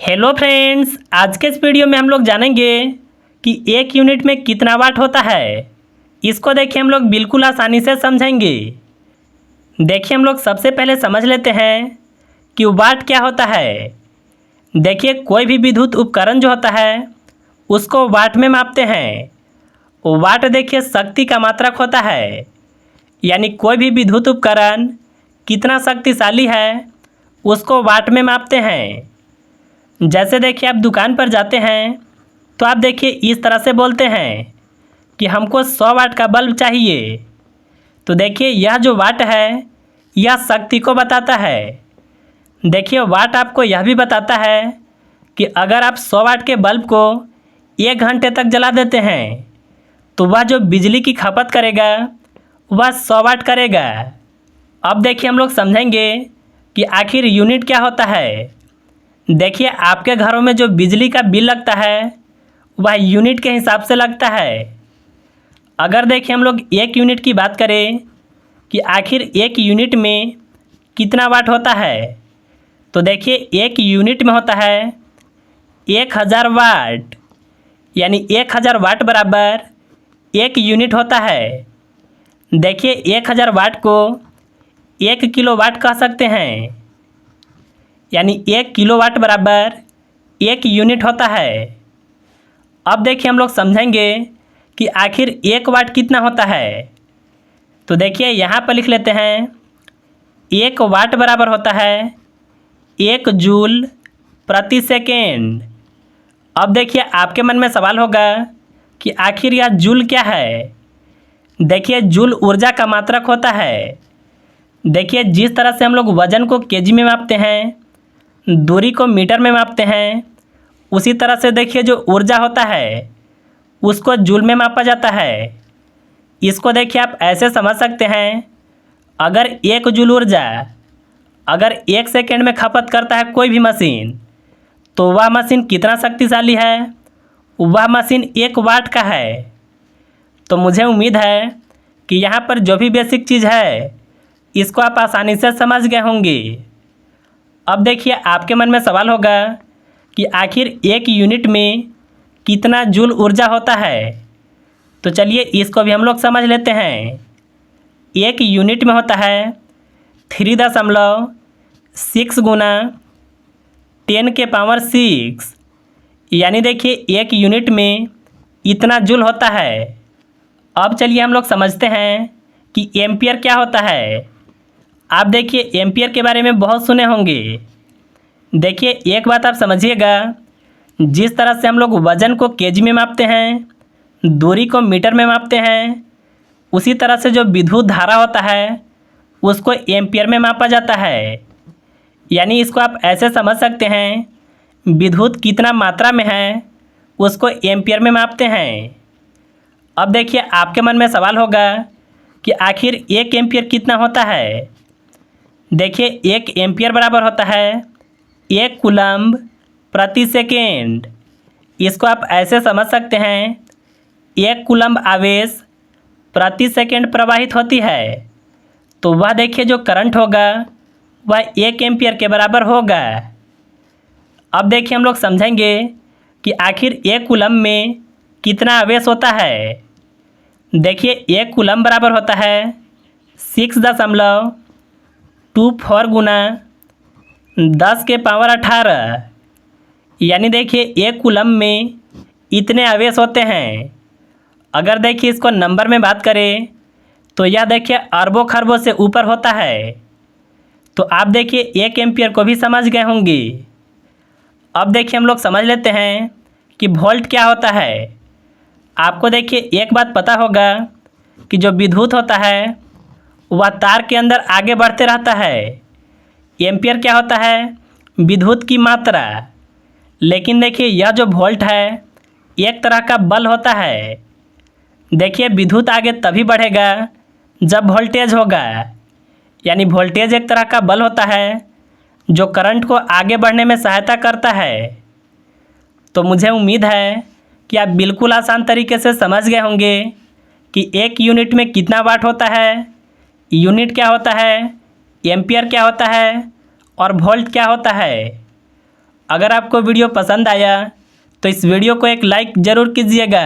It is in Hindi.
हेलो फ्रेंड्स, आज के इस वीडियो में हम लोग जानेंगे कि एक यूनिट में कितना वाट होता है। इसको देखिए हम लोग बिल्कुल आसानी से समझेंगे। देखिए हम लोग सबसे पहले समझ लेते हैं कि वाट क्या होता है। देखिए कोई भी विद्युत उपकरण जो होता है उसको वाट में मापते हैं। वाट देखिए शक्ति का मात्रक होता है, यानी कोई भी विद्युत उपकरण कितना शक्तिशाली है उसको वाट में मापते हैं। जैसे देखिए आप दुकान पर जाते हैं तो आप देखिए इस तरह से बोलते हैं कि हमको 100 वाट का बल्ब चाहिए। तो देखिए यह जो वाट है यह शक्ति को बताता है। देखिए वाट आपको यह भी बताता है कि अगर आप 100 वाट के बल्ब को 1 घंटे तक जला देते हैं तो वह जो बिजली की खपत करेगा वह 100 वाट करेगा। अब देखिए हम लोग समझेंगे कि आखिर यूनिट क्या होता है। देखिए आपके घरों में जो बिजली का बिल लगता है वह यूनिट के हिसाब से लगता है। अगर देखिए हम लोग एक यूनिट की बात करें कि आखिर एक यूनिट में कितना वाट होता है, तो देखिए एक यूनिट में होता है 1000 वाट, यानी 1000 वाट बराबर 1 यूनिट होता है। देखिए 1000 वाट को 1 किलोवाट कह सकते हैं, यानी 1 किलोवाट बराबर 1 यूनिट होता है। अब देखिए हम लोग समझेंगे कि आखिर 1 वाट कितना होता है। तो देखिए यहाँ पर लिख लेते हैं 1 वाट बराबर होता है 1 जूल प्रति सेकेंड। अब देखिए आपके मन में सवाल होगा कि आखिर यह जूल क्या है। देखिए जूल ऊर्जा का मात्रक होता है। देखिए जिस तरह से हम लोग वजन को केजी में मापते हैं, दूरी को मीटर में मापते हैं, उसी तरह से देखिए जो ऊर्जा होता है उसको जूल में मापा जाता है। इसको देखिए आप ऐसे समझ सकते हैं, अगर 1 जूल ऊर्जा अगर 1 सेकेंड में खपत करता है कोई भी मशीन, तो वह मशीन कितना शक्तिशाली है, वह मशीन 1 वाट का है। तो मुझे उम्मीद है कि यहाँ पर जो भी बेसिक चीज़ है इसको आप आसानी से समझ गए होंगे। अब देखिए आपके मन में सवाल होगा कि आखिर 1 यूनिट में कितना जूल ऊर्जा होता है। तो चलिए इसको भी हम लोग समझ लेते हैं। 1 यूनिट में होता है 3.6 गुना 10⁻⁶, यानी देखिए 1 यूनिट में इतना जूल होता है। अब चलिए हम लोग समझते हैं कि एम्पियर क्या होता है। आप देखिए एम्पियर के बारे में बहुत सुने होंगे। देखिए एक बात आप समझिएगा, जिस तरह से हम लोग वज़न को केजी में मापते हैं, दूरी को मीटर में मापते हैं, उसी तरह से जो विद्युत धारा होता है उसको एम्पियर में मापा जाता है। यानी इसको आप ऐसे समझ सकते हैं, विद्युत कितना मात्रा में है उसको एम्पियर में मापते हैं। अब देखिए आपके मन में सवाल होगा कि आखिर 1 एम्पियर कितना होता है। देखिए 1 एम्पियर बराबर होता है 1 कूलम्ब प्रति सेकेंड। इसको आप ऐसे समझ सकते हैं, 1 कूलम्ब आवेश प्रति सेकेंड प्रवाहित होती है, तो वह देखिए जो करंट होगा वह 1 एम्पियर के बराबर होगा। अब देखिए हम लोग समझेंगे कि आखिर 1 कूलम्ब में कितना आवेश होता है। देखिए 1 कूलम्ब बराबर होता है 6.24 गुना 10⁻18, यानी देखिए 1 कूलम्ब में इतने आवेश होते हैं। अगर देखिए इसको नंबर में बात करें तो यह देखिए अरबों खरबों से ऊपर होता है। तो आप देखिए 1 एम्पियर को भी समझ गए होंगे। अब देखिए हम लोग समझ लेते हैं कि वोल्ट क्या होता है। आपको देखिए एक बात पता होगा कि जो विद्युत होता है वह तार के अंदर आगे बढ़ते रहता है। एम्पियर क्या होता है, विद्युत की मात्रा। लेकिन देखिए यह जो वोल्ट है एक तरह का बल होता है। देखिए विद्युत आगे तभी बढ़ेगा जब वोल्टेज होगा, यानी वोल्टेज एक तरह का बल होता है जो करंट को आगे बढ़ने में सहायता करता है। तो मुझे उम्मीद है कि आप बिल्कुल आसान तरीके से समझ गए होंगे कि 1 यूनिट में कितना वाट होता है, यूनिट क्या होता है, एम्पियर क्या होता है और वोल्ट क्या होता है। अगर आपको वीडियो पसंद आया तो इस वीडियो को एक लाइक ज़रूर कीजिएगा।